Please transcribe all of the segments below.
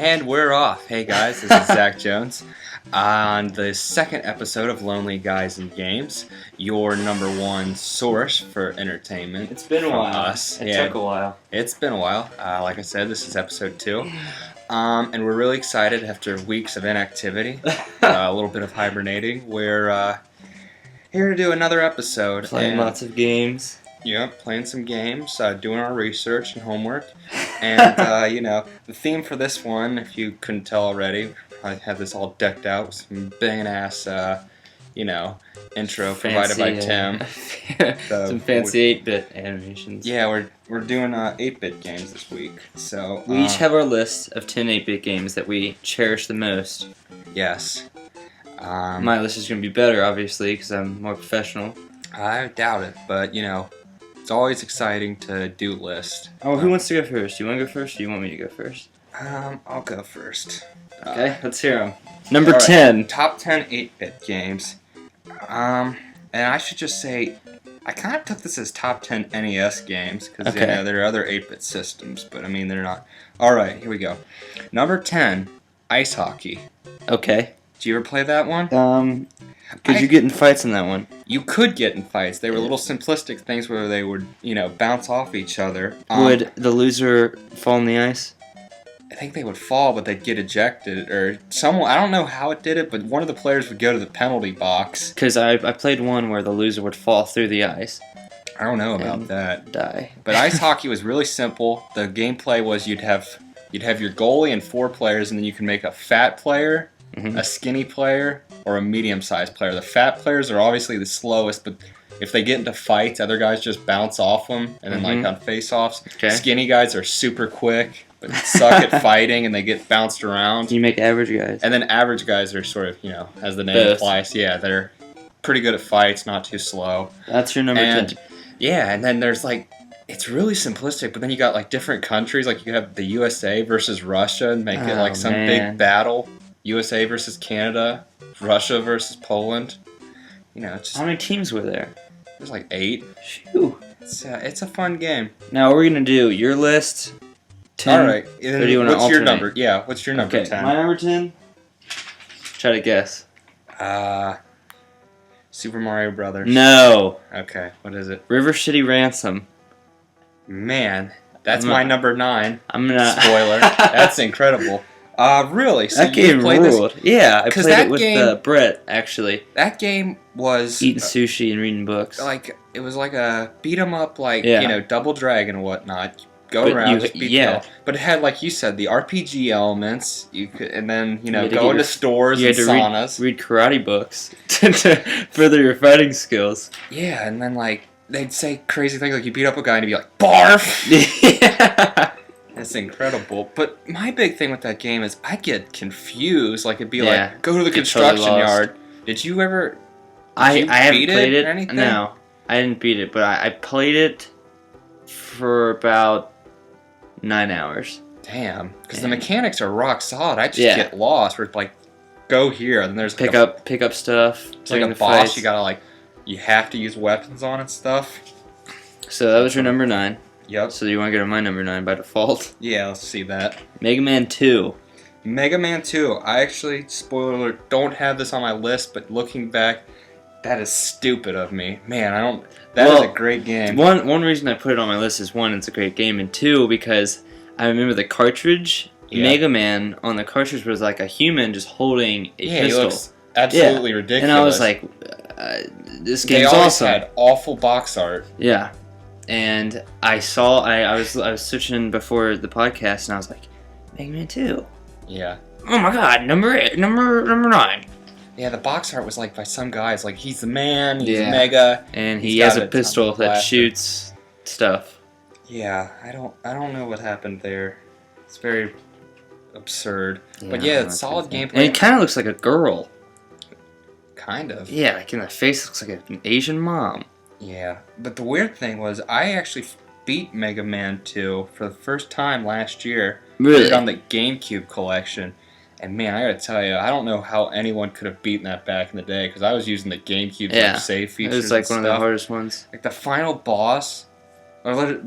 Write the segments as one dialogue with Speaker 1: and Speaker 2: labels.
Speaker 1: And we're off. Hey guys, this is Zach Jones on the second episode of Lonely Guys and Games, your number one source for entertainment.
Speaker 2: It's been a while.
Speaker 1: Us.
Speaker 2: It took a while.
Speaker 1: It's been a while. Like I said, this is episode 2. And we're really excited after weeks of inactivity, a little bit of hibernating. We're here to do another episode.
Speaker 2: Playing lots of games.
Speaker 1: Yep, playing some games, doing our research and homework. And, the theme for this one, if you couldn't tell already, I have this all decked out with some banging-ass, intro provided by Tim.
Speaker 2: Some fancy 8-bit animations.
Speaker 1: Yeah, we're doing 8-bit games this week. So
Speaker 2: we each have our list of 10 8-bit games that we cherish the most.
Speaker 1: Yes.
Speaker 2: My list is going to be better, obviously, because I'm more professional.
Speaker 1: I doubt it, but, it's always exciting to do lists.
Speaker 2: Oh, who wants to go first? Do you want to go first, or do you want me to go first?
Speaker 1: I'll go first.
Speaker 2: Okay, let's hear them. Number 10.
Speaker 1: Top 10 8-bit games. And I should just say, I kind of took this as top 10 NES games, because, there are other 8-bit systems, but, they're not. Alright, here we go. Number 10, Ice Hockey.
Speaker 2: Okay.
Speaker 1: Did you ever play that one?
Speaker 2: Could you get in fights in that one?
Speaker 1: You could get in fights. They were little simplistic things where they would, bounce off each other.
Speaker 2: Would the loser fall on the ice?
Speaker 1: I think they would fall, but they'd get ejected, or someone. I don't know how it did it, but one of the players would go to the penalty box.
Speaker 2: Because I played one where the loser would fall through the ice.
Speaker 1: I don't know about that.
Speaker 2: Die.
Speaker 1: But ice hockey was really simple. The gameplay was you'd have your goalie and 4 players, and then you can make a fat player, a skinny player, or a medium-sized player. The fat players are obviously the slowest, but if they get into fights, other guys just bounce off them, and then on face-offs.
Speaker 2: Okay.
Speaker 1: Skinny guys are super quick, but suck at fighting, and they get bounced around.
Speaker 2: You make average guys.
Speaker 1: And then average guys are sort of, as the name implies, they're pretty good at fights, not too slow.
Speaker 2: That's your number 10.
Speaker 1: Yeah, and then there's it's really simplistic, but then you got different countries, you have the USA versus Russia, and make it some big battle. USA versus Canada, Russia versus Poland. It's just,
Speaker 2: how many teams were there?
Speaker 1: There's 8.
Speaker 2: Phew.
Speaker 1: It's a fun game.
Speaker 2: Now, what we're going to do, your list, 10.
Speaker 1: All right.
Speaker 2: Or do you want to
Speaker 1: what's
Speaker 2: alternate?
Speaker 1: your number? Yeah, what's your number 10?
Speaker 2: My number 10? Try to guess.
Speaker 1: Super Mario Brothers.
Speaker 2: No.
Speaker 1: Okay, what is it?
Speaker 2: River City Ransom.
Speaker 1: Man, that's my number 9.
Speaker 2: I'm gonna...
Speaker 1: Spoiler. That's incredible. Really? So
Speaker 2: that game ruled. Yeah, I played it with Brett, actually.
Speaker 1: That game was...
Speaker 2: Eating sushi and reading books.
Speaker 1: It was like a beat-em-up, Double Dragon and whatnot. Go around, just beat them. But it had, like you said, the RPG elements. You could, and then, go into stores and saunas.
Speaker 2: Read karate books to further your fighting skills.
Speaker 1: Yeah, and then, they'd say crazy things, you beat up a guy and he'd be like, barf!
Speaker 2: Yeah.
Speaker 1: That's incredible. But my big thing with that game is I'd get confused. It'd be go to the construction yard. Did you ever...
Speaker 2: I haven't played it.
Speaker 1: Or anything?
Speaker 2: No, I didn't beat it, but I played it for about 9 hours.
Speaker 1: Damn. Because the mechanics are rock solid. I just get lost. Where it's go here, and then there's
Speaker 2: pick up stuff.
Speaker 1: It's like a boss. You gotta you have to use weapons on and stuff.
Speaker 2: So that was your number 9.
Speaker 1: Yep.
Speaker 2: So you want to go to my number 9 by default?
Speaker 1: Yeah, let's see that.
Speaker 2: Mega Man 2.
Speaker 1: Mega Man 2. I actually, spoiler alert, don't have this on my list, but looking back, that is stupid of me. Man, That is a great game.
Speaker 2: One reason I put it on my list is, 1, it's a great game, and 2, because I remember the cartridge. Yeah. Mega Man on the cartridge was like a human just holding a pistol.
Speaker 1: He looks absolutely ridiculous.
Speaker 2: And I was like, this game's awesome.
Speaker 1: They always had awful box art.
Speaker 2: Yeah. And I was searching before the podcast, and I was like, Mega Man 2.
Speaker 1: Yeah.
Speaker 2: Oh my God, number 9.
Speaker 1: Yeah, the box art was by some guys. He's the man, he's Mega,
Speaker 2: and he has a pistol that shoots stuff.
Speaker 1: Yeah, I don't know what happened there. It's very absurd.
Speaker 2: Yeah,
Speaker 1: but yeah, it's solid gameplay.
Speaker 2: And it kind of looks like a girl.
Speaker 1: Kind of.
Speaker 2: Yeah, in the face looks like an Asian mom.
Speaker 1: Yeah, but the weird thing was I actually beat Mega Man 2 for the first time last year.
Speaker 2: Really?
Speaker 1: On the GameCube collection. And man, I gotta tell you, I don't know how anyone could have beaten that back in the day, because I was using the GameCube's save features.
Speaker 2: It was one of the hardest ones.
Speaker 1: The final boss,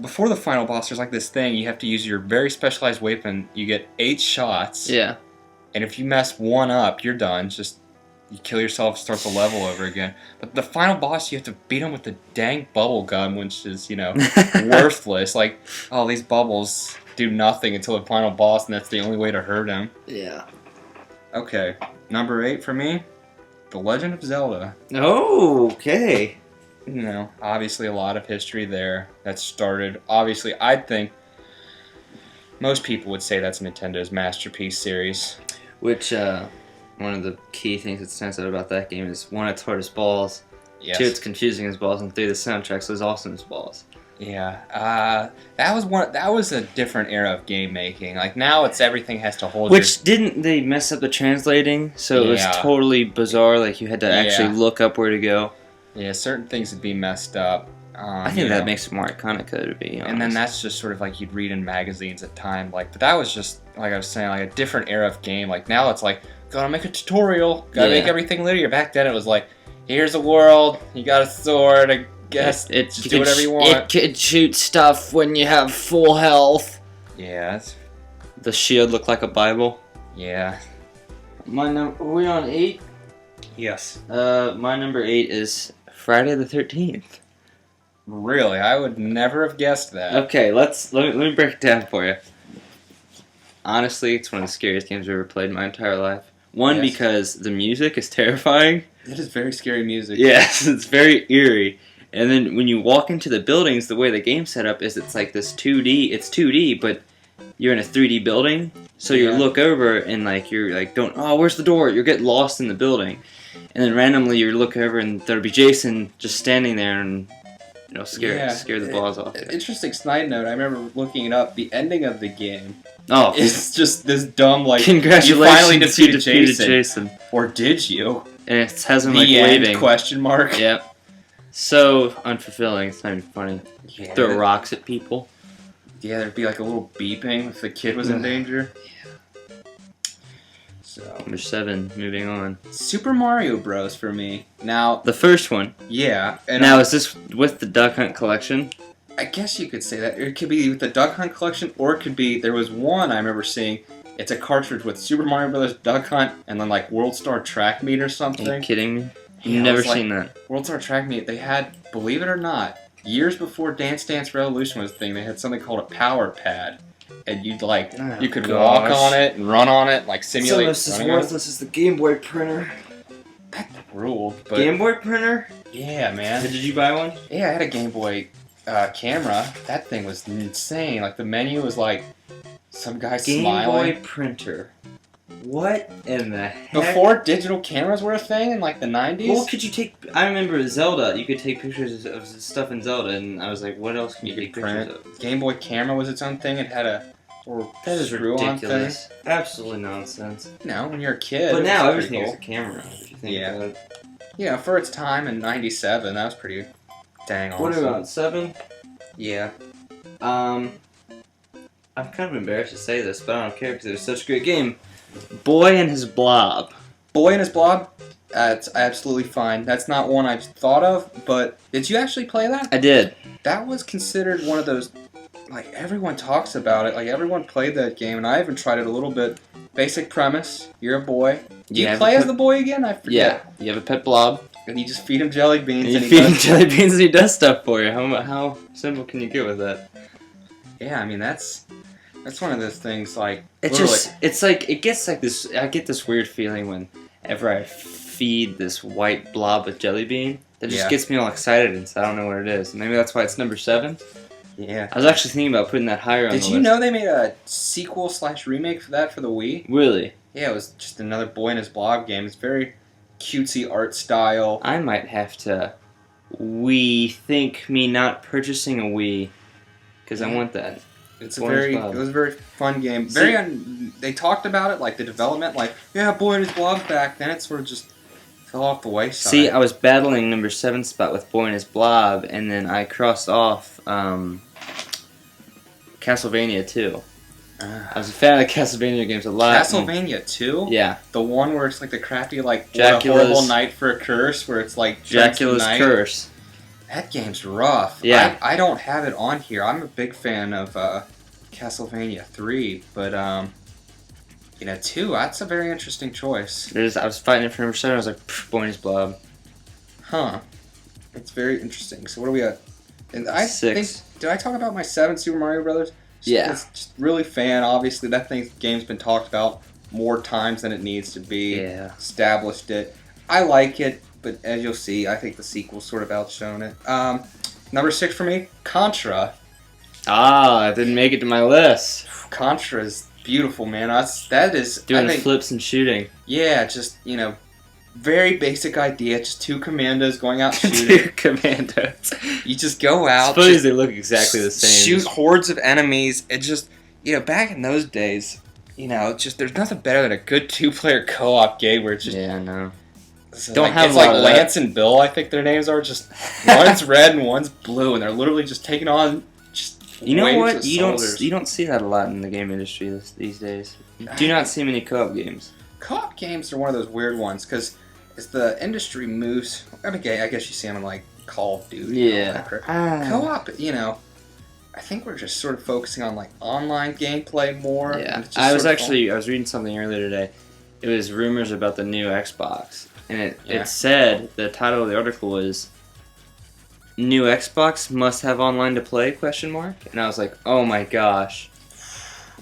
Speaker 1: before the final boss, there's like this thing. You have to use your very specialized weapon. You get 8 shots.
Speaker 2: Yeah.
Speaker 1: And if you mess one up, you're done. Just you kill yourself, start the level over again. But the final boss, you have to beat him with the dang bubble gun, which is, worthless. Like, oh, these bubbles do nothing until the final boss, and that's the only way to hurt him.
Speaker 2: Yeah.
Speaker 1: Okay, number 8 for me, The Legend of Zelda.
Speaker 2: Oh, okay.
Speaker 1: Obviously a lot of history there that started. Obviously, I think most people would say that's Nintendo's masterpiece series.
Speaker 2: Which, one of the key things that stands out about that game is 1, it's hard as balls.
Speaker 1: Yes.
Speaker 2: 2, it's confusing as balls, and 3, the soundtrack is awesome as balls.
Speaker 1: Yeah, that was a different era of game making. Like now, it's everything has to hold.
Speaker 2: Which didn't they mess up the translating? So it was totally bizarre. Like you had to actually look up where to go.
Speaker 1: Yeah, certain things would be messed up.
Speaker 2: I think that makes it more iconic, to be honest.
Speaker 1: And then that's just sort of like you'd read in magazines at time. Like, but that was just like I was saying, like a different era of game. Like now, it's like gotta make a tutorial, gotta make everything linear. Back then, it was like, here's a world, you got a sword. I guess just do whatever you want.
Speaker 2: It could shoot stuff when you have full health.
Speaker 1: Yeah.
Speaker 2: The shield looked like a Bible.
Speaker 1: Yeah.
Speaker 2: Are we on 8?
Speaker 1: Yes.
Speaker 2: My number 8 is Friday the 13th.
Speaker 1: Really? I would never have guessed that.
Speaker 2: Okay, let me break it down for you. Honestly, it's one of the scariest games I've ever played in my entire life. One, because the music is terrifying.
Speaker 1: It is very scary music.
Speaker 2: Yes, it's very eerie. And then when you walk into the buildings, the way the game's set up is it's like this 2D. It's 2D, but you're in a 3D building. So you look over and you're like, where's the door? You're getting lost in the building. And then randomly you look over and there'll be Jason just standing there and scare the balls off you.
Speaker 1: Interesting side note, I remember looking it up. The ending of the game
Speaker 2: it's
Speaker 1: just this dumb,
Speaker 2: congratulations,
Speaker 1: you finally defeated
Speaker 2: Jason.
Speaker 1: Or did you?
Speaker 2: And it has him
Speaker 1: the
Speaker 2: waving.
Speaker 1: End, question mark.
Speaker 2: Yep. So unfulfilling. It's not even funny.
Speaker 1: Yeah.
Speaker 2: Throw rocks at people.
Speaker 1: Yeah, there'd be like a little beeping if the kid was in danger. Yeah. So
Speaker 2: number 7. Moving on.
Speaker 1: Super Mario Bros. For me. Now
Speaker 2: the first one.
Speaker 1: Yeah. And
Speaker 2: now is this with the Duck Hunt collection?
Speaker 1: I guess you could say that. It could be with the Duck Hunt collection, or it could be there was one I remember seeing. It's a cartridge with Super Mario Bros. Duck Hunt and then World Star Track Meet or something.
Speaker 2: Are you kidding me?
Speaker 1: Yeah,
Speaker 2: never seen that.
Speaker 1: World Star Track Meet, they had, believe it or not, years before Dance Dance Revolution was a thing, they had something called a power pad. And you could walk on it and run on it, simulate.
Speaker 2: It's almost as worthless as the Game Boy printer.
Speaker 1: That ruled. But
Speaker 2: Game Boy printer?
Speaker 1: Yeah, man.
Speaker 2: Did you buy one?
Speaker 1: Yeah, I had a Game Boy camera. That thing was insane. The menu was some guy smiling.
Speaker 2: Game Boy printer. What in the heck?
Speaker 1: Before digital cameras were a thing in the 90s?
Speaker 2: Well, could you take... I remember Zelda. You could take pictures of stuff in Zelda, and I was like, what else can you take pictures of?
Speaker 1: Game Boy camera was its own thing. It had a
Speaker 2: that is ridiculous. Absolutely nonsense.
Speaker 1: No, when you're a kid.
Speaker 2: But now everything is a camera. If you think about it.
Speaker 1: Yeah, for its time in '97, that was pretty dang awesome.
Speaker 2: What about 7?
Speaker 1: Yeah.
Speaker 2: I'm kind of embarrassed to say this, but I don't care because it was such a great game. Boy and His Blob.
Speaker 1: Boy and His Blob? It's absolutely fine. That's not one I've thought of, but did you actually play that?
Speaker 2: I did.
Speaker 1: That was considered one of those, everyone talks about it. Everyone played that game, and I even tried it a little bit. Basic premise, you're a boy. Do you play as the boy again? I forget.
Speaker 2: Yeah, you have a pet blob.
Speaker 1: And you just feed him jelly beans.
Speaker 2: And you feed him jelly beans and he does stuff for you. How simple can you get with that?
Speaker 1: Yeah, I mean, that's one of those things,
Speaker 2: it gets this, I get this weird feeling whenever I feed this white blob with jelly bean, that just gets me all excited, and so I don't know what it is. Maybe that's why it's number 7?
Speaker 1: Yeah.
Speaker 2: I was actually thinking about putting that higher on the list.
Speaker 1: Did you know they made a sequel/remake for that for the Wii?
Speaker 2: Really?
Speaker 1: Yeah, it was just another Boy and His Blob game. It's very cutesy art style.
Speaker 2: I might have to think me not purchasing a Wii, because I want that.
Speaker 1: It was a very fun game. They talked about it, the development, Boy and His Blob back. Then it sort of just fell off the wayside.
Speaker 2: See, I was battling number 7 spot with Boy and His Blob, and then I crossed off Castlevania 2. I was a fan of the Castlevania games a lot.
Speaker 1: Castlevania 2?
Speaker 2: Yeah.
Speaker 1: The one where it's the crafty,
Speaker 2: Dracula's,
Speaker 1: what a horrible night for a curse, where it's
Speaker 2: Dracula's Curse.
Speaker 1: That game's rough.
Speaker 2: Yeah.
Speaker 1: I don't have it on here. I'm a big fan of Castlevania 3, but 2, that's a very interesting choice.
Speaker 2: I was fighting it for number 7. I was like, Boyne's Blob.
Speaker 1: Huh. It's very interesting. So what do we got? And I
Speaker 2: 6.
Speaker 1: think, did I talk about my 7 Super Mario Brothers?
Speaker 2: Yeah.
Speaker 1: It's just really fan. Obviously, that game's been talked about more times than it needs to be.
Speaker 2: Yeah.
Speaker 1: Established it. I like it, but as you'll see, I think the sequel's sort of outshone it. Number 6 for me, Contra.
Speaker 2: I didn't make it to my list.
Speaker 1: Contra is beautiful, man. That is
Speaker 2: Doing
Speaker 1: I think,
Speaker 2: flips and shooting.
Speaker 1: Yeah, just very basic idea. Just 2 commandos going out shooting.
Speaker 2: 2 commandos.
Speaker 1: You just go out.
Speaker 2: I suppose they look exactly the same.
Speaker 1: Shoot hordes of enemies. It just back in those days, just there's nothing better than a good 2-player co-op game where it's just
Speaker 2: Yeah, no.
Speaker 1: don't have it's like Lance and Bill. I think their names are just one's red and one's blue, and they're literally just taking on.
Speaker 2: You know
Speaker 1: waves
Speaker 2: what?
Speaker 1: of
Speaker 2: You
Speaker 1: soldiers.
Speaker 2: don't see that a lot in the game industry these days. You do not see many co-op games.
Speaker 1: Co-op games are one of those weird ones because as the industry moves, I guess you see them in like Call of Duty. And all that crap. Co-op, I think we're just sort of focusing on like online gameplay more.
Speaker 2: Yeah,
Speaker 1: and it's just
Speaker 2: I was
Speaker 1: sort of
Speaker 2: actually I was reading something earlier today. It was rumors about the new Xbox, and
Speaker 1: Yeah.
Speaker 2: it said the title of the article was "New Xbox must have online to play?" And I was like, oh my gosh.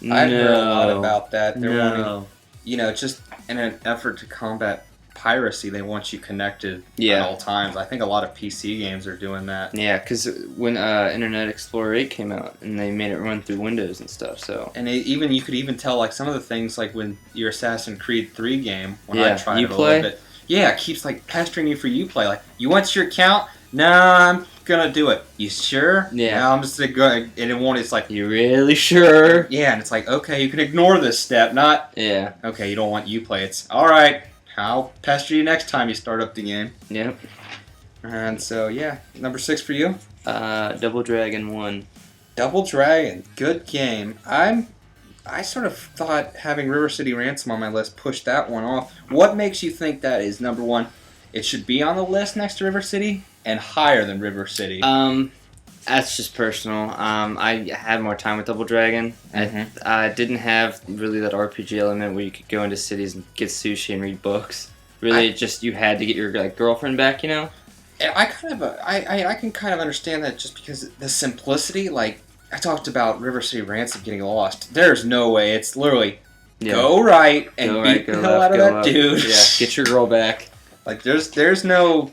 Speaker 1: I've heard a lot about that. They're
Speaker 2: No.
Speaker 1: wanting, just in an effort to combat piracy, they want you connected
Speaker 2: Yeah.
Speaker 1: at all times. I think a lot of PC games are doing that.
Speaker 2: Yeah, because when Internet Explorer 8 came out, and they made it run through Windows and stuff, so...
Speaker 1: And you could even tell like some of the things like when your Assassin's Creed 3 game, when
Speaker 2: Yeah,
Speaker 1: I tried it a
Speaker 2: Uplay?
Speaker 1: little bit. Yeah, it keeps like pestering you for Uplay. Like, you want your account? No, I'm gonna do it. You sure?
Speaker 2: Yeah.
Speaker 1: No, I'm just gonna go, and it won't. It's like,
Speaker 2: You really sure?
Speaker 1: yeah, and it's like, okay, you can ignore this step. Not
Speaker 2: Yeah.
Speaker 1: okay. You don't want Uplay. It's all right. I'll pester you next time you start up the game.
Speaker 2: Yep.
Speaker 1: And so yeah, number 6 for you.
Speaker 2: Double Dragon 1.
Speaker 1: Double Dragon, good game. I sort of thought having River City Ransom on my list pushed that one off. What makes you think that is number 1? It should be on the list next to River City and higher than River City.
Speaker 2: That's just personal. I had more time with Double Dragon. I didn't have really that RPG element where you could go into cities and get sushi and read books. Really, you had to get your girlfriend back,
Speaker 1: I can kind of understand that just because the simplicity. Like I talked about River City Ransom getting lost. There's no way. It's literally go right and beat the hell out of that dude.
Speaker 2: Yeah, get your girl back.
Speaker 1: Like there's no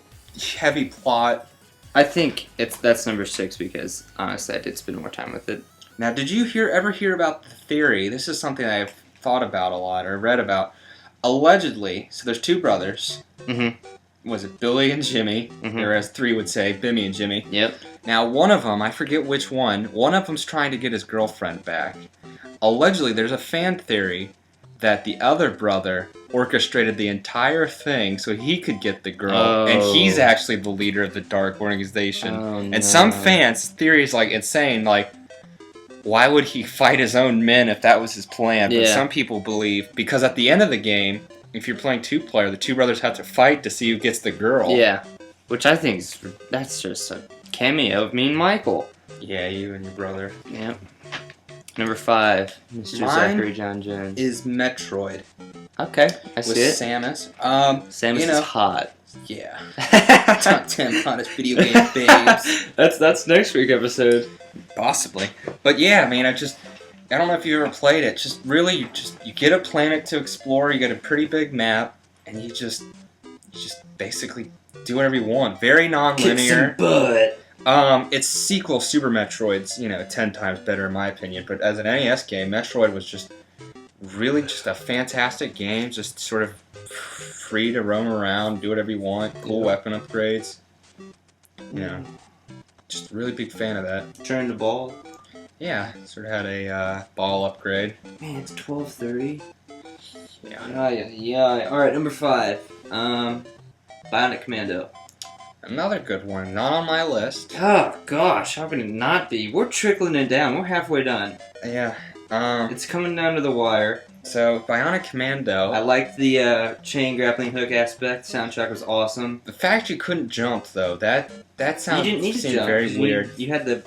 Speaker 1: heavy plot.
Speaker 2: I think that's number 6 because honestly, I did spend more time with it.
Speaker 1: Now, did you ever hear about the theory? This is something I've thought about a lot or read about. Allegedly, so there's 2 brothers.
Speaker 2: Mm-hmm.
Speaker 1: Was it Billy and Jimmy?
Speaker 2: Mm-hmm.
Speaker 1: Or as 3 would say, Bimmy and Jimmy.
Speaker 2: Yep.
Speaker 1: Now, one of them, I forget which one of them's trying to get his girlfriend back. Allegedly, there's a fan theory that the other brother orchestrated the entire thing so he could get the girl, and he's actually the leader of the dark organization. And some fans' theory is like insane, like why would he fight his own men if that was his plan? But some people believe because at the end of the game, if you're playing 2-player, the 2 brothers have to fight to see who gets the girl.
Speaker 2: Yeah, which I think that's just a cameo of me and Michael.
Speaker 1: Yeah, you and your brother.
Speaker 2: Yep. Number 5, Mr.
Speaker 1: Mine
Speaker 2: Zachary John Jones.
Speaker 1: Is Metroid.
Speaker 2: Okay, I
Speaker 1: With
Speaker 2: see it.
Speaker 1: Samus.
Speaker 2: Samus is hot.
Speaker 1: Yeah. Top 10 hottest video game babes.
Speaker 2: That's next week's episode.
Speaker 1: Possibly. But yeah, I mean, I don't know if you ever played it. Just really, you get a planet to explore, you get a pretty big map, and you just basically do whatever you want. Very non-linear.
Speaker 2: Kick some butt.
Speaker 1: Its sequel, Super Metroid's, 10 times better in my opinion. But as an NES game, Metroid was just really just a fantastic game. Just sort of free to roam around, do whatever you want. Cool weapon upgrades. Just a really big fan of that.
Speaker 2: Turn the ball.
Speaker 1: Yeah, sort of had a ball upgrade.
Speaker 2: Man, it's 12:30.
Speaker 1: Yeah.
Speaker 2: Yeah. All right, number 5. Bionic Commando.
Speaker 1: Another good one. Not on my list.
Speaker 2: Oh gosh, how can it not be? We're trickling it down. We're halfway done.
Speaker 1: Yeah.
Speaker 2: It's coming down to the wire.
Speaker 1: So Bionic Commando.
Speaker 2: I liked the chain grappling hook aspect. Soundtrack was awesome.
Speaker 1: The fact you couldn't jump though, that sounds
Speaker 2: You didn't need to
Speaker 1: seemed
Speaker 2: jump.
Speaker 1: very weird.
Speaker 2: You had the.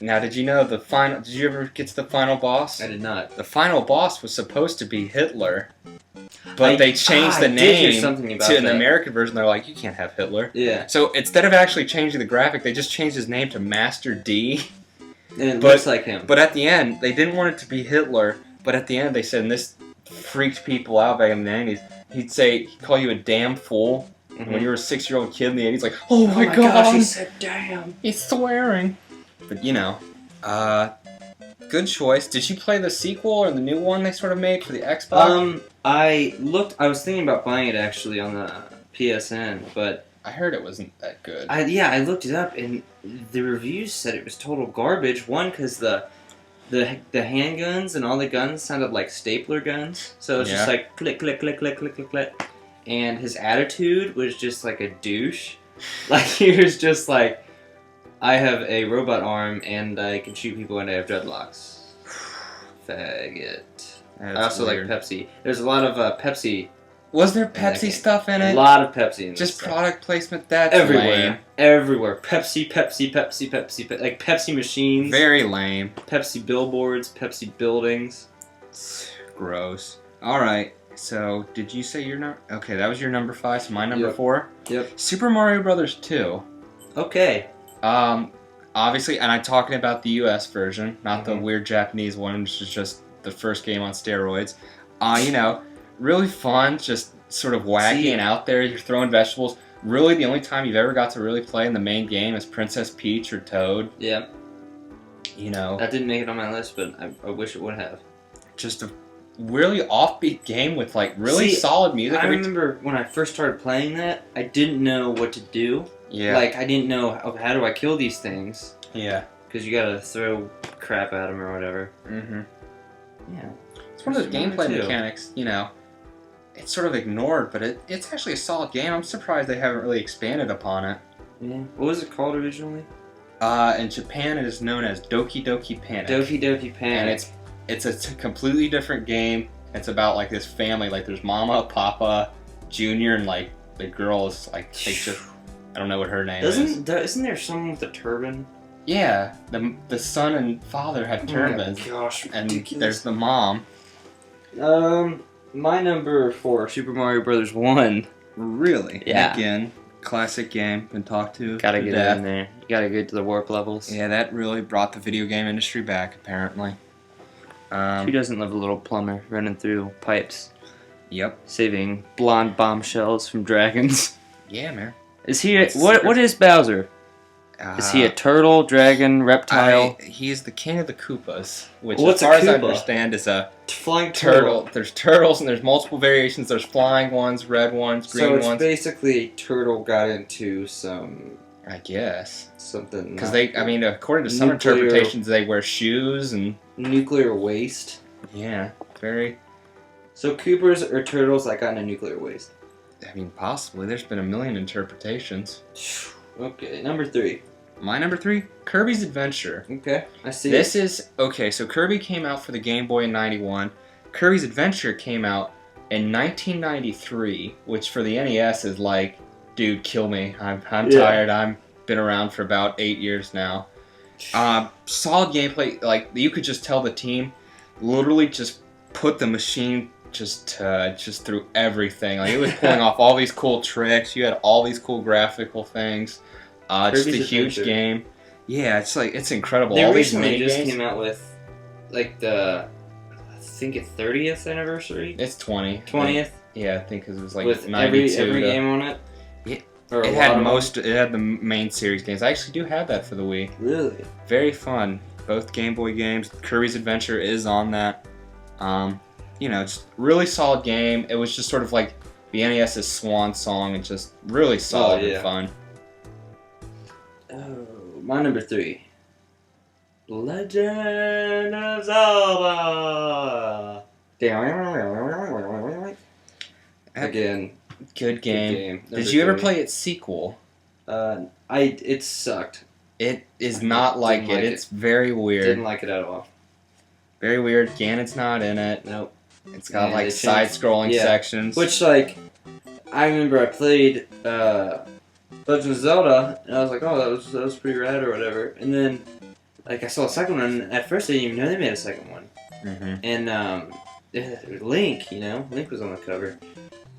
Speaker 1: Now, did you know the final? Did you ever get to the final boss?
Speaker 2: I did not.
Speaker 1: The final boss was supposed to be Hitler, but they changed the
Speaker 2: I did hear
Speaker 1: name
Speaker 2: something about
Speaker 1: to an
Speaker 2: that.
Speaker 1: American version. They're like, you can't have Hitler.
Speaker 2: Yeah.
Speaker 1: So instead of actually changing the graphic, they just changed his name to Master D.
Speaker 2: And it
Speaker 1: But-
Speaker 2: looks like him.
Speaker 1: But at the end, they didn't want it to be Hitler. But at the end, they said, and this freaked people out back in the 90s. He'd call you a damn fool. And when you were a 6-year-old kid in the 80s, like, oh my god,
Speaker 2: gosh, he said damn.
Speaker 1: he's swearing. But good choice. Did you play the sequel or the new one they sort of made for the Xbox?
Speaker 2: I was thinking about buying it actually on the PSN, but
Speaker 1: I heard it wasn't that good.
Speaker 2: I looked it up and the reviews said it was total garbage. One, because the handguns and all the guns sounded like stapler guns, so it's just like click click click click click click click, and his attitude was just like a douche. Like he was just like, I have a robot arm and I can shoot people and I have dreadlocks. Faggot. I also like Pepsi. There's a lot of Pepsi.
Speaker 1: Was there Pepsi stuff in it?
Speaker 2: A lot of Pepsi in this
Speaker 1: Just
Speaker 2: stuff.
Speaker 1: product placement. That's
Speaker 2: Everywhere.
Speaker 1: lame.
Speaker 2: Everywhere. Pepsi, like Pepsi machines.
Speaker 1: Very lame.
Speaker 2: Pepsi billboards, Pepsi buildings.
Speaker 1: Gross. All right. So, did you say your number? Okay, that was your number 5. So my number
Speaker 2: Yep.
Speaker 1: 4.
Speaker 2: Yep.
Speaker 1: Super Mario Brothers 2.
Speaker 2: Okay.
Speaker 1: Obviously, and I'm talking about the U.S. version, not the
Speaker 2: Mhm.
Speaker 1: weird Japanese one, which is just the first game on steroids. Really fun, just sort of wacky
Speaker 2: See-
Speaker 1: and out there. You're throwing vegetables. Really, the only time you've ever got to really play in the main game is Princess Peach or Toad.
Speaker 2: Yeah.
Speaker 1: That
Speaker 2: That didn't make it on my list, but I wish it would have.
Speaker 1: just a really offbeat game with like really
Speaker 2: See,
Speaker 1: solid music.
Speaker 2: I remember when I first started playing that, I didn't know what to do.
Speaker 1: Yeah.
Speaker 2: Like, I didn't know, okay, how do I kill these things?
Speaker 1: Yeah.
Speaker 2: Because you gotta throw crap at them or whatever.
Speaker 1: Mm-hmm.
Speaker 2: Yeah.
Speaker 1: It's one of those
Speaker 2: Super Mario
Speaker 1: gameplay
Speaker 2: 2.
Speaker 1: mechanics, it's sort of ignored, but it's actually a solid game. I'm surprised they haven't really expanded upon it.
Speaker 2: Yeah. What was it called originally?
Speaker 1: In Japan, it is known as Doki Doki Panic.
Speaker 2: Doki Doki Panic.
Speaker 1: And it's a completely different game. It's about like this family, like there's Mama, Papa, Junior, and like the girl is like I don't know what her name is.
Speaker 2: Isn't there someone with a turban?
Speaker 1: Yeah, the son and father have turbans,
Speaker 2: Oh my gosh,
Speaker 1: and
Speaker 2: ridiculous.
Speaker 1: there's the mom.
Speaker 2: My number 4, Super Mario Brothers 1.
Speaker 1: Really?
Speaker 2: Yeah.
Speaker 1: Again, classic game. Been talked to.
Speaker 2: Gotta
Speaker 1: to
Speaker 2: get
Speaker 1: death.
Speaker 2: it in there. You gotta get to the warp levels.
Speaker 1: Yeah, that really brought the video game industry back, apparently.
Speaker 2: Who doesn't love a little plumber running through pipes,
Speaker 1: Yep.
Speaker 2: saving blonde bombshells from dragons?
Speaker 1: Yeah, man.
Speaker 2: Is he?
Speaker 1: That's
Speaker 2: What is Bowser? Is he a turtle, dragon, reptile?
Speaker 1: He is the king of the Koopas, which,
Speaker 2: What's
Speaker 1: as far
Speaker 2: a
Speaker 1: as I
Speaker 2: Koopa?
Speaker 1: understand, is a
Speaker 2: Flying
Speaker 1: turtle. There's turtles, and there's multiple variations. There's flying ones, red ones, green
Speaker 2: So it's
Speaker 1: ones.
Speaker 2: basically turtle got into something.
Speaker 1: I guess. Because
Speaker 2: not-
Speaker 1: according to some
Speaker 2: Nuclear-
Speaker 1: interpretations, they wear shoes and
Speaker 2: nuclear waste.
Speaker 1: yeah, very.
Speaker 2: So Coopers or turtles that got into nuclear waste.
Speaker 1: Possibly. There's been a million interpretations.
Speaker 2: Okay, number 3.
Speaker 1: My number 3, Kirby's Adventure.
Speaker 2: Okay, I see.
Speaker 1: This is okay. So Kirby came out for the Game Boy in '91. Kirby's Adventure came out in 1993, which for the NES is like, dude, kill me. I'm
Speaker 2: Yeah.
Speaker 1: tired. I'm been around for about 8 years now. Solid gameplay. Like you could just tell the team literally just put the machine just through everything. Like it was pulling off all these cool tricks. You had all these cool graphical things. Just a
Speaker 2: Kirby's
Speaker 1: huge
Speaker 2: Adventure.
Speaker 1: game. Yeah, it's incredible.
Speaker 2: They
Speaker 1: all these
Speaker 2: recently
Speaker 1: mini
Speaker 2: just
Speaker 1: games.
Speaker 2: came out with, like, I think a 30th anniversary?
Speaker 1: It's 20.
Speaker 2: 20th?
Speaker 1: Yeah, I think 'cause it was like
Speaker 2: with
Speaker 1: 92.
Speaker 2: every
Speaker 1: to-
Speaker 2: game on it?
Speaker 1: Yeah,
Speaker 2: Or a
Speaker 1: It
Speaker 2: lot
Speaker 1: had
Speaker 2: of them?
Speaker 1: it had the main series games. I actually do have that for the Wii.
Speaker 2: Really?
Speaker 1: Very fun. Both Game Boy games. Kirby's Adventure is on that. Just really solid game. It was just sort of like the NES's swan song and just really solid
Speaker 2: yeah.
Speaker 1: and fun.
Speaker 2: Oh, my number 3. Legend of Zelda! Again,
Speaker 1: Good game.
Speaker 2: Number
Speaker 1: Did you ever
Speaker 2: 3.
Speaker 1: play its sequel?
Speaker 2: It sucked.
Speaker 1: It is not like
Speaker 2: Didn't
Speaker 1: it.
Speaker 2: like
Speaker 1: It's very weird.
Speaker 2: Didn't like it at all.
Speaker 1: Very weird. Ganon's not in it.
Speaker 2: Nope.
Speaker 1: It's got
Speaker 2: Yeah,
Speaker 1: like
Speaker 2: they changed-
Speaker 1: side-scrolling
Speaker 2: yeah.
Speaker 1: sections.
Speaker 2: Which, like, I remember I played Legend of Zelda, and I was like, oh, that was pretty rad or whatever. And then, like, I saw a second one, and at first I didn't even know they made a second one.
Speaker 1: Mm-hmm.
Speaker 2: And Link, Link was on the cover.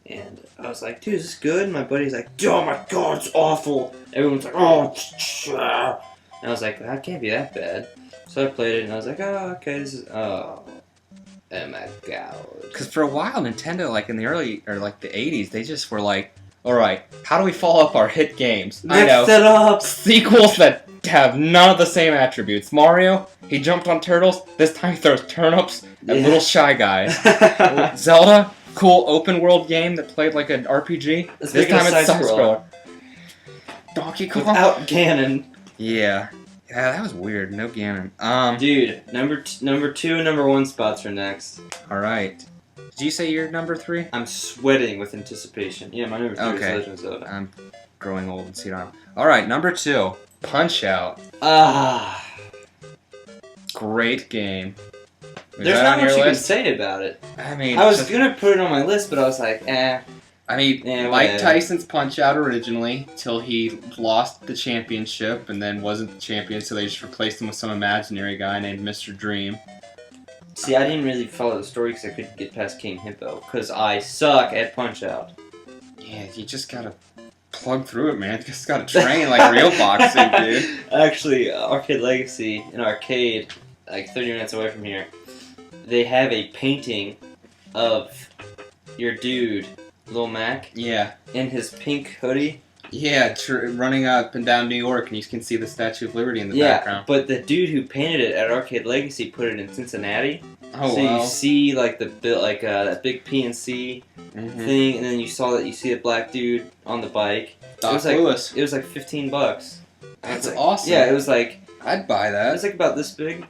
Speaker 2: And I was like, dude, is this good? And my buddy's like, oh my god, it's awful. Everyone's like, oh, and I was like, that can't be that bad. So I played it, and I was like, oh, okay, this is, oh my god.
Speaker 1: Because for a while, Nintendo, like in the early, or like the 80s, they just were like, alright, how do we follow up our hit games? I know.
Speaker 2: Mix it up!
Speaker 1: Sequels that have none of the same attributes. Mario, he jumped on turtles. This time he throws turnips at
Speaker 2: Yeah.
Speaker 1: little shy guys. Zelda, cool open world game that played like an RPG.
Speaker 2: Let's
Speaker 1: this
Speaker 2: make it a
Speaker 1: time it's
Speaker 2: side-scroller.
Speaker 1: side-scroller. Donkey Kong.
Speaker 2: Without Ganon.
Speaker 1: Yeah. Yeah, that was weird. No Ganon.
Speaker 2: Dude, number 2 and number 1 spots are next.
Speaker 1: Alright. Did you say you're number 3?
Speaker 2: I'm sweating with anticipation. Yeah, my number 3
Speaker 1: Okay.
Speaker 2: is Legend of Zelda.
Speaker 1: I'm growing old and see it on. Alright, number 2. Punch Out.
Speaker 2: Ah.
Speaker 1: Great game. Was
Speaker 2: There's
Speaker 1: that
Speaker 2: not
Speaker 1: on
Speaker 2: much
Speaker 1: your
Speaker 2: you can
Speaker 1: list?
Speaker 2: say about it.
Speaker 1: I mean,
Speaker 2: I was
Speaker 1: just-
Speaker 2: gonna put it on my list, but I was like, eh.
Speaker 1: I mean,
Speaker 2: Yeah,
Speaker 1: Mike
Speaker 2: whatever.
Speaker 1: Tyson's Punch Out originally, till he lost the championship and then wasn't the champion, so they just replaced him with some imaginary guy named Mr. Dream.
Speaker 2: See, I didn't really follow the story because I couldn't get past King Hippo, because I suck at Punch-Out.
Speaker 1: Yeah, you just gotta plug through it, man. You just gotta train like real boxing, dude.
Speaker 2: Actually, Arcade Legacy, an arcade, like 30 minutes away from here, they have a painting of your dude, Lil Mac,
Speaker 1: Yeah.
Speaker 2: in his pink hoodie.
Speaker 1: Yeah, running up and down New York, and you can see the Statue of Liberty in the
Speaker 2: Yeah,
Speaker 1: background.
Speaker 2: but the dude who painted it at Arcade Legacy put it in Cincinnati.
Speaker 1: Oh,
Speaker 2: So
Speaker 1: wow.
Speaker 2: you see like that big PNC
Speaker 1: Mhm.
Speaker 2: thing, and then you see a black dude on the bike.
Speaker 1: Doc
Speaker 2: was like-
Speaker 1: Lewis.
Speaker 2: It was like $15. I was
Speaker 1: That's
Speaker 2: like-
Speaker 1: awesome.
Speaker 2: Yeah, it was like
Speaker 1: I'd buy that.
Speaker 2: like about this big,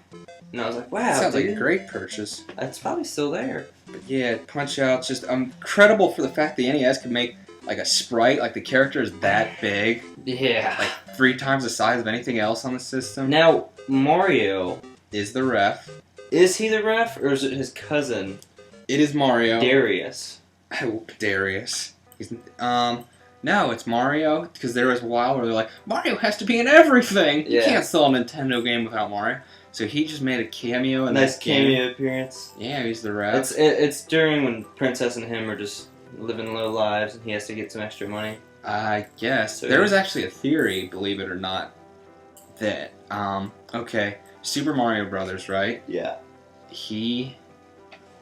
Speaker 2: and I was like, wow,
Speaker 1: That sounds like
Speaker 2: dude,
Speaker 1: a great purchase.
Speaker 2: It's probably still there.
Speaker 1: But yeah, Punch Out's just incredible for the fact the NES could make like a sprite, like the character is that big,
Speaker 2: Yeah.
Speaker 1: like 3 times the size of anything else on the system.
Speaker 2: Now Mario,
Speaker 1: Is the ref.
Speaker 2: is he the ref or is it his cousin
Speaker 1: It is Mario.
Speaker 2: Darius?
Speaker 1: Oh, Darius. He's, no, it's Mario, because there was a while where they're like, Mario has to be in everything! You
Speaker 2: Yeah.
Speaker 1: can't sell a Nintendo game without Mario. So he just made a cameo in
Speaker 2: Nice
Speaker 1: this game.
Speaker 2: cameo appearance.
Speaker 1: Yeah, he's the ref.
Speaker 2: It's during when Princess and him are just living low lives, and he has to get some extra money.
Speaker 1: I guess.
Speaker 2: So-
Speaker 1: There was actually a theory, believe it or not, that, okay, Super Mario Brothers, right?
Speaker 2: Yeah.
Speaker 1: He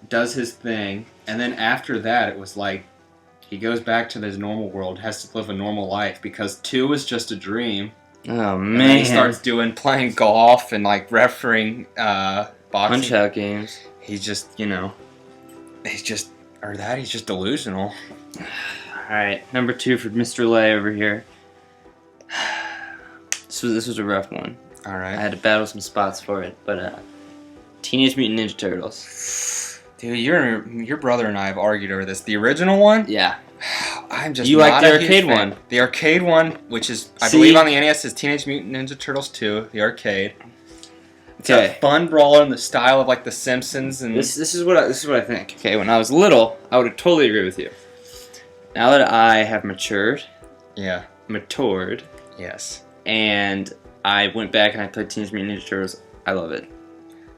Speaker 1: does his thing, and then after that, it was like, he goes back to his normal world, has to live a normal life, because 2 is just a dream.
Speaker 2: Oh
Speaker 1: And then he starts playing golf and, like, refereeing, boxing.
Speaker 2: Punch-Out games.
Speaker 1: He's just, he's just delusional.
Speaker 2: Alright, number 2 for Mr. Lay over here. So this was a rough one. I
Speaker 1: Alright.
Speaker 2: had to battle some spots for it, but Teenage Mutant Ninja Turtles.
Speaker 1: Dude, your brother and I have argued over this. The original one?
Speaker 2: Yeah.
Speaker 1: I'm just
Speaker 2: You like
Speaker 1: not
Speaker 2: the
Speaker 1: a huge
Speaker 2: arcade
Speaker 1: fan.
Speaker 2: one.
Speaker 1: The arcade one, which is, I
Speaker 2: See?
Speaker 1: believe on the NES, is Teenage Mutant Ninja Turtles 2, the arcade. It's a
Speaker 2: Okay.
Speaker 1: fun brawler in the style of like The Simpsons and
Speaker 2: This is what I think. Okay, when I was little, I would have totally agree with you. Now that I have matured,
Speaker 1: yeah, yes.
Speaker 2: and I went back and I played Teenage Mutant Ninja Turtles, I love it.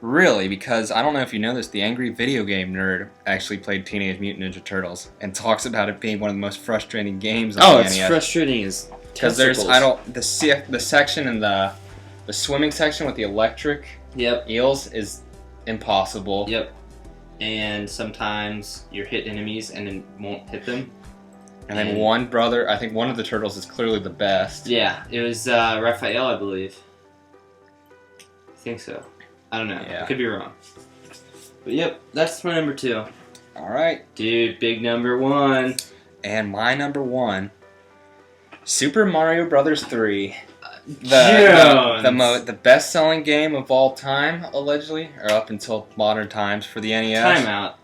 Speaker 1: Really, because I don't know if you know this, the Angry Video Game Nerd actually played Teenage Mutant Ninja Turtles and talks about it being one of the most frustrating games on the
Speaker 2: It's
Speaker 1: NES.
Speaker 2: frustrating as
Speaker 1: Because there's the section in the swimming section with the electric
Speaker 2: Yep.
Speaker 1: eels is impossible.
Speaker 2: Yep. And sometimes you hit enemies and then won't hit them.
Speaker 1: And then
Speaker 2: And-
Speaker 1: one brother, I think one of the turtles is clearly the best.
Speaker 2: Yeah, it was Raphael, I believe. I think so. I don't know.
Speaker 1: Yeah.
Speaker 2: I could be wrong. But yep, that's my number 2.
Speaker 1: All right.
Speaker 2: Dude, big number 1.
Speaker 1: And my number 1, Super Mario Brothers 3.
Speaker 2: Jones.
Speaker 1: The best-selling game of all time, allegedly, or up until modern times for the NES.
Speaker 2: Timeout.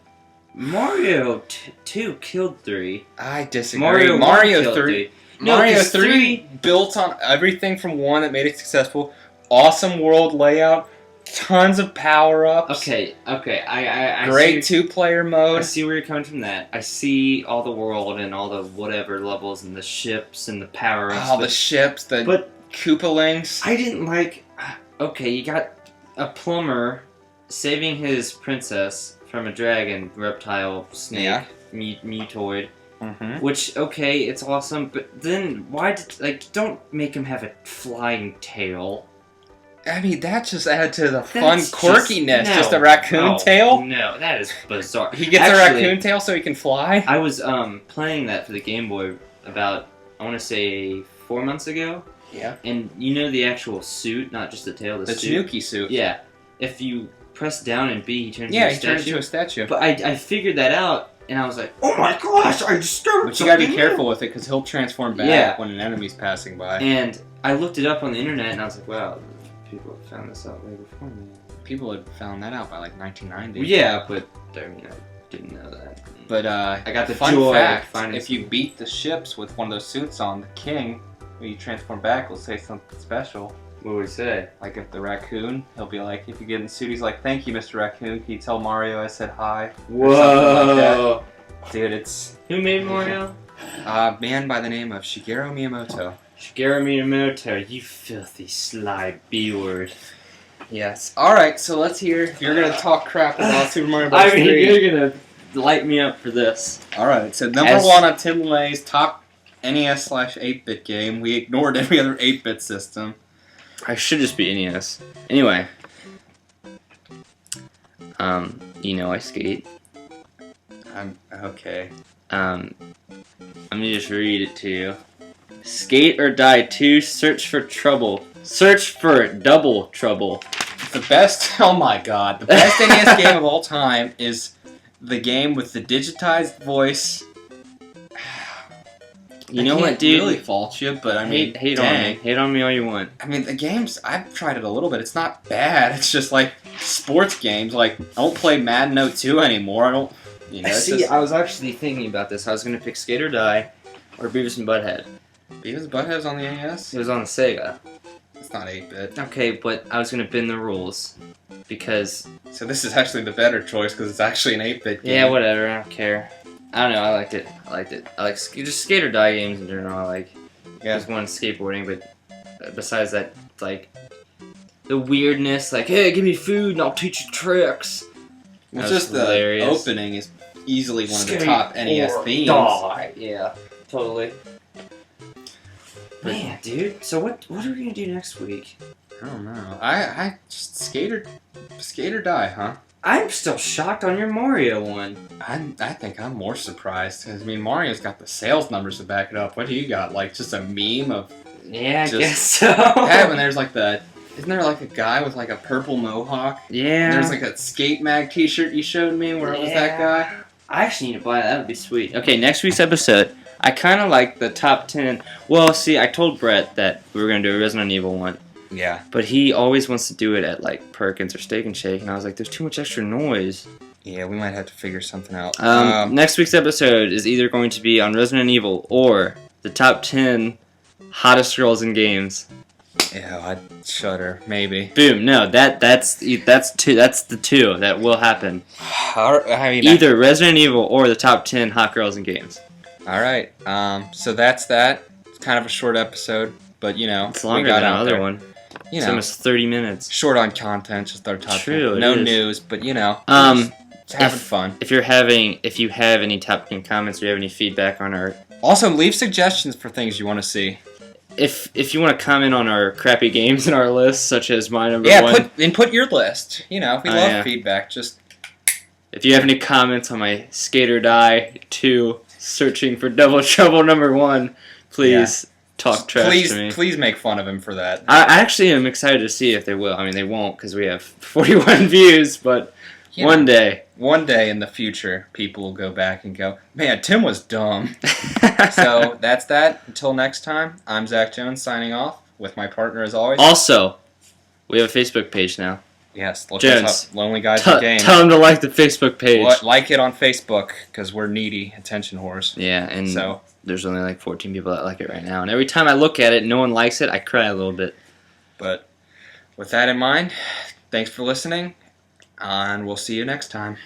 Speaker 2: Mario 2 killed 3.
Speaker 1: I disagree.
Speaker 2: Mario
Speaker 1: Mario
Speaker 2: 1 killed
Speaker 1: 3.
Speaker 2: 3. No,
Speaker 1: Mario
Speaker 2: 'cause
Speaker 1: 3 built on everything from 1 that made it successful. Awesome world layout, Tons of power-ups.
Speaker 2: Okay. I
Speaker 1: Great
Speaker 2: see,
Speaker 1: two-player
Speaker 2: I
Speaker 1: mode.
Speaker 2: see where you're coming from. That I see all the world and all the whatever levels and the ships and the power ups.
Speaker 1: All the ships, the
Speaker 2: but
Speaker 1: Koopalings.
Speaker 2: I didn't like. Okay, you got a plumber saving his princess from a dragon, reptile, snake, mutoid.
Speaker 1: Mm-hmm.
Speaker 2: Which, okay, it's awesome, but then why don't make him have a flying tail.
Speaker 1: I mean, that just added to the fun
Speaker 2: That's
Speaker 1: quirkiness. Just a
Speaker 2: no.
Speaker 1: raccoon
Speaker 2: Oh,
Speaker 1: tail?
Speaker 2: No, that is bizarre.
Speaker 1: He gets
Speaker 2: Actually,
Speaker 1: a raccoon tail so he can fly?
Speaker 2: I was playing that for the Game Boy about, I want to say, 4 months ago.
Speaker 1: Yeah.
Speaker 2: And you know the actual suit, not just the tail, the suit?
Speaker 1: Tanuki suit.
Speaker 2: Yeah. If you press down and B, he turns
Speaker 1: Yeah,
Speaker 2: into a
Speaker 1: he
Speaker 2: statue.
Speaker 1: turns into a statue.
Speaker 2: But I figured that out, and I was like, oh my gosh, I discovered
Speaker 1: But you gotta be
Speaker 2: something
Speaker 1: careful
Speaker 2: new.
Speaker 1: with it because he'll transform back
Speaker 2: Yeah.
Speaker 1: when an enemy's passing by.
Speaker 2: And I looked it up on the internet, and I was like, wow, people have found this out way before me.
Speaker 1: People had found that out by like 1990.
Speaker 2: Well, yeah, but I mean, I didn't know that.
Speaker 1: But
Speaker 2: I got the
Speaker 1: fun
Speaker 2: joy of
Speaker 1: fact,
Speaker 2: finding
Speaker 1: if you beat the ships with one of those suits on, the king, when you transform back, will say something special.
Speaker 2: What would he say?
Speaker 1: Like if the raccoon, he'll be like, if you get in the suit, he's like, thank you, Mr. Raccoon. Can you tell Mario I said hi? Or something like that. Dude, it's
Speaker 2: Who made Mario?
Speaker 1: a man by the name of Shigeru Miyamoto.
Speaker 2: Shigeru Miyamoto, you filthy sly B-word.
Speaker 1: Yes. Alright, so let's hear if you're gonna talk crap about Super Mario Bros.
Speaker 2: I mean,
Speaker 1: 3.
Speaker 2: you're gonna light me up for this.
Speaker 1: Alright, so number one on Tim Lay's top NES/8-bit game. We ignored every other 8-bit system.
Speaker 2: I should just be NES. Anyway. You know I skate.
Speaker 1: I'm okay.
Speaker 2: Let me just read it to you. Skate or Die 2, Search for Trouble. Search for Double Trouble.
Speaker 1: The best, oh my god, the best NES game of all time is the game with the digitized voice.
Speaker 2: You know what, dude?
Speaker 1: I can't really fault you, but I mean,
Speaker 2: hate on me. Hate on me all you want.
Speaker 1: I mean, the games, I've tried it a little bit. It's not bad. It's just like sports games. Like, I don't play Madden 02 anymore. I don't, you know, it's just...
Speaker 2: I was actually thinking about this. I was going to pick Skate or Die or Beavis and Butthead.
Speaker 1: Beavis and Butthead's on the NES?
Speaker 2: It was on the Sega.
Speaker 1: It's not 8-bit.
Speaker 2: Okay, but I was going to bend the rules because...
Speaker 1: So this is actually the better choice because it's actually an 8-bit game.
Speaker 2: Yeah, whatever. I don't care. I don't know. I liked it. I like just Skate or Die games in general. I like.
Speaker 1: Yeah.
Speaker 2: There's one skateboarding, but besides that, it's like the weirdness. Like, hey, give me food and I'll teach you tricks.
Speaker 1: Well,
Speaker 2: That
Speaker 1: just
Speaker 2: was hilarious.
Speaker 1: the opening is easily one of the
Speaker 2: Skate
Speaker 1: top NES
Speaker 2: or
Speaker 1: themes.
Speaker 2: Die. Yeah, totally. Man, dude. So what are we gonna do next week?
Speaker 1: I don't know. I just skate or die, huh?
Speaker 2: I'm still shocked on your Mario one.
Speaker 1: I think I'm more surprised because I mean Mario's got the sales numbers to back it up. What do you got? Like just a meme of
Speaker 2: Yeah, I
Speaker 1: Just-
Speaker 2: guess so.
Speaker 1: that when there's like isn't there like a guy with like a purple mohawk?
Speaker 2: Yeah.
Speaker 1: There's like a Skate Mag T-shirt you showed me where it was that guy.
Speaker 2: I actually need to buy that. That would be sweet. Okay, next week's episode, I kind of like the top 10. Well, see, I told Brett that we were going to do a Resident Evil one,
Speaker 1: Yeah.
Speaker 2: but he always wants to do it at, like, Perkins or Steak and Shake, and I was like, there's too much extra noise.
Speaker 1: Yeah, we might have to figure something out.
Speaker 2: Next week's episode is either going to be on Resident Evil or the top 10 hottest girls in games.
Speaker 1: Yeah, I'd shudder. Maybe.
Speaker 2: Boom. No, that's the two that will happen.
Speaker 1: I mean,
Speaker 2: Either Resident Evil or the top 10 hot girls in games.
Speaker 1: all right. So that's that. It's kind of a short episode, but you know,
Speaker 2: It's longer
Speaker 1: we got
Speaker 2: than the
Speaker 1: out
Speaker 2: other
Speaker 1: there.
Speaker 2: one.
Speaker 1: You
Speaker 2: It's
Speaker 1: know,
Speaker 2: almost 30 minutes.
Speaker 1: short on content, just our top.
Speaker 2: True,
Speaker 1: 10.
Speaker 2: it
Speaker 1: No
Speaker 2: is.
Speaker 1: news, but you know, just having
Speaker 2: if-
Speaker 1: fun.
Speaker 2: If you have any top 10 comments or you have any feedback on our,
Speaker 1: Also, leave suggestions for things you want to see.
Speaker 2: if you want to comment on our crappy games in our list, such as my number
Speaker 1: Yeah,
Speaker 2: one,
Speaker 1: put your list. You know, we
Speaker 2: Oh,
Speaker 1: love
Speaker 2: yeah.
Speaker 1: feedback. Just
Speaker 2: if you have any comments on my Skate or Die 2, searching for Double Trouble number 1, please talk trash to me.
Speaker 1: please make fun of him for that.
Speaker 2: I actually am excited to see if they will. I mean, they won't because we have 41 views, but
Speaker 1: You
Speaker 2: one
Speaker 1: know,
Speaker 2: day.
Speaker 1: one day in the future, people will go back and go, "Man, Tim was dumb." So that's that. Until next time, I'm Zach Jones signing off with my partner as always.
Speaker 2: Also, we have a Facebook page now.
Speaker 1: Yes, look
Speaker 2: Jones,
Speaker 1: us up. Lonely Guys in Game.
Speaker 2: Tell them to like the Facebook page.
Speaker 1: Like it on Facebook because we're needy attention whores.
Speaker 2: Yeah, and
Speaker 1: So
Speaker 2: there's only like 14 people that like it right now. And every time I look at it and no one likes it, I cry a little bit.
Speaker 1: but with that in mind, Thanks for listening, and we'll see you next time.